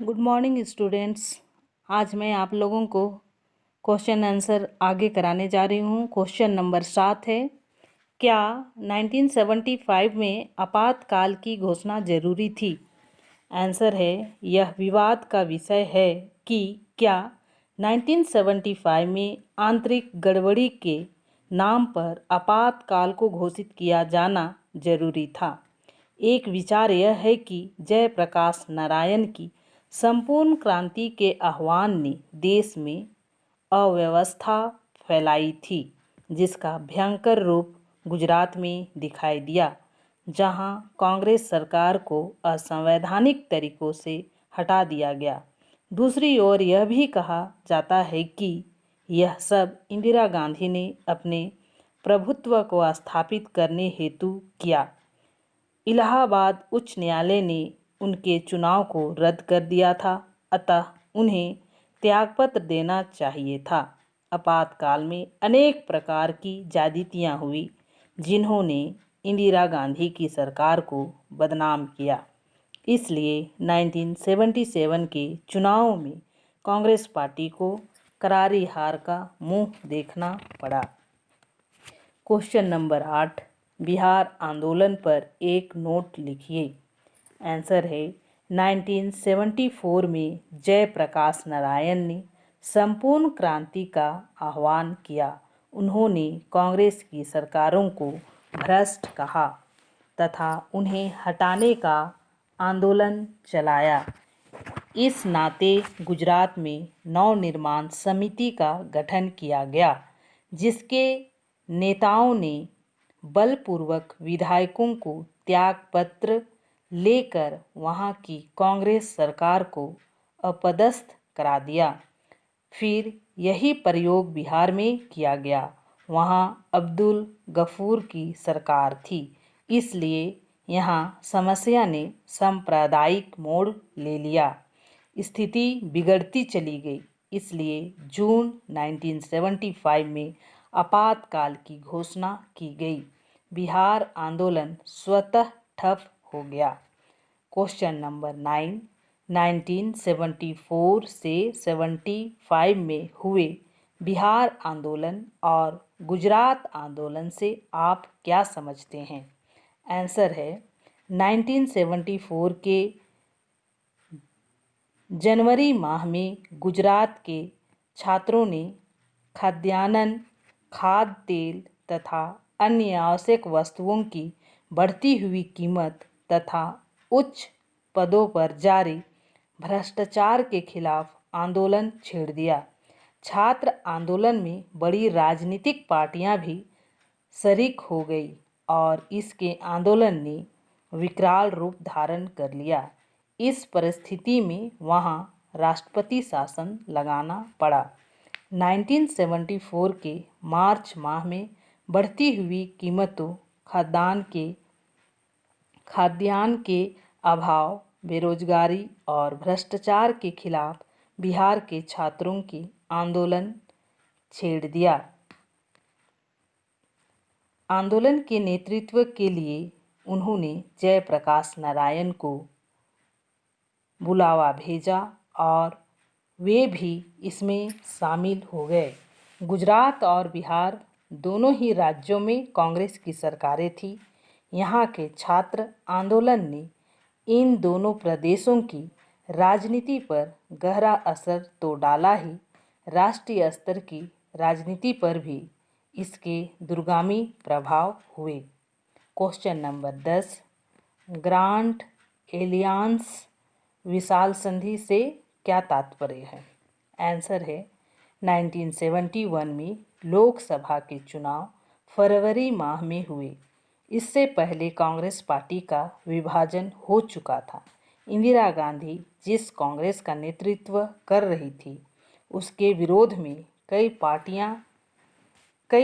Good morning students. आज मैं आप लोगों को क्वेश्चन आंसर आगे कराने जा रही हूँ। क्वेश्चन नंबर 7 है, क्या 1975 में आपातकाल की घोषणा जरूरी थी? आंसर है, यह विवाद का विषय है कि क्या 1975 में आंतरिक गड़बड़ी के नाम पर आपातकाल को घोषित किया जाना जरूरी था। एक विचार यह है कि जयप्रकाश नारायण की संपूर्ण क्रांति के आह्वान ने देश में अव्यवस्था फैलाई थी, जिसका भयंकर रूप गुजरात में दिखाई दिया, जहां कांग्रेस सरकार को असंवैधानिक तरीकों से हटा दिया गया। दूसरी ओर यह भी कहा जाता है कि यह सब इंदिरा गांधी ने अपने प्रभुत्व को स्थापित करने हेतु किया। इलाहाबाद उच्च न्यायालय ने उनके चुनाव को रद्द कर दिया था, अतः उन्हें त्यागपत्र देना चाहिए था। आपातकाल में अनेक प्रकार की ज्यादतियां हुई, जिन्होंने इंदिरा गांधी की सरकार को बदनाम किया। इसलिए 1977 के चुनाव में कांग्रेस पार्टी को करारी हार का मुंह देखना पड़ा। क्वेश्चन नंबर 8, बिहार आंदोलन पर एक नोट लिखिए। आंसर है, 1974 में जयप्रकाश नारायण ने संपूर्ण क्रांति का आह्वान किया। उन्होंने कांग्रेस की सरकारों को भ्रष्ट कहा तथा उन्हें हटाने का आंदोलन चलाया। इस नाते गुजरात में नवनिर्माण समिति का गठन किया गया, जिसके नेताओं ने बलपूर्वक विधायकों को त्यागपत्र लेकर वहां की कांग्रेस सरकार को अपदस्थ करा दिया। फिर यही प्रयोग बिहार में किया गया। वहां अब्दुल गफूर की सरकार थी, इसलिए यहाँ समस्या ने सांप्रदायिक मोड़ ले लिया। स्थिति बिगड़ती चली गई, इसलिए जून 1975 में आपातकाल की घोषणा की गई। बिहार आंदोलन स्वतः ठप हो गया। क्वेश्चन नंबर 9, 1974 से 75 में हुए बिहार आंदोलन और गुजरात आंदोलन से आप क्या समझते हैं? आंसर है, 1974 के जनवरी माह में गुजरात के छात्रों ने खाद्यान्न, खाद्य तेल तथा अन्य आवश्यक वस्तुओं की बढ़ती हुई कीमत तथा उच्च पदों पर जारी भ्रष्टाचार के खिलाफ आंदोलन छेड़ दिया। छात्र आंदोलन में बड़ी राजनीतिक पार्टियां भी शरीक हो गई और इसके आंदोलन ने विकराल रूप धारण कर लिया। इस परिस्थिति में वहां राष्ट्रपति शासन लगाना पड़ा। 1974 के मार्च माह में बढ़ती हुई कीमतों, खाद्यान्न के अभाव, बेरोजगारी और भ्रष्टाचार के खिलाफ बिहार के छात्रों की आंदोलन छेड़ दिया। आंदोलन के नेतृत्व के लिए उन्होंने जयप्रकाश नारायण को बुलावा भेजा और वे भी इसमें शामिल हो गए। गुजरात और बिहार दोनों ही राज्यों में कांग्रेस की सरकारें थीं। यहाँ के छात्र आंदोलन ने इन दोनों प्रदेशों की राजनीति पर गहरा असर तो डाला ही, राष्ट्रीय स्तर की राजनीति पर भी इसके दूरगामी प्रभाव हुए। क्वेश्चन नंबर 10, ग्रांड एलियांस विशाल संधि से क्या तात्पर्य है? आंसर है, 1971 में लोकसभा के चुनाव फरवरी माह में हुए। इससे पहले कांग्रेस पार्टी का विभाजन हो चुका था। इंदिरा गांधी जिस कांग्रेस का नेतृत्व कर रही थी, उसके विरोध में कई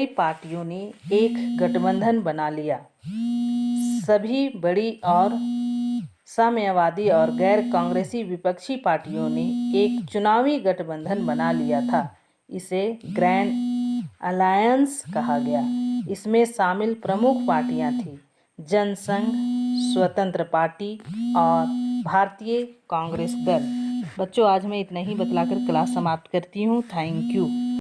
पार्टियों ने एक गठबंधन बना लिया। सभी बड़ी और साम्यवादी और गैर कांग्रेसी विपक्षी पार्टियों ने एक चुनावी गठबंधन बना लिया था। इसे ग्रैंड अलायंस कहा गया। इसमें शामिल प्रमुख पार्टियां थीं जनसंघ, स्वतंत्र पार्टी और भारतीय कांग्रेस दल। बच्चों आज मैं इतना ही बतलाकर क्लास समाप्त करती हूँ। Thank you.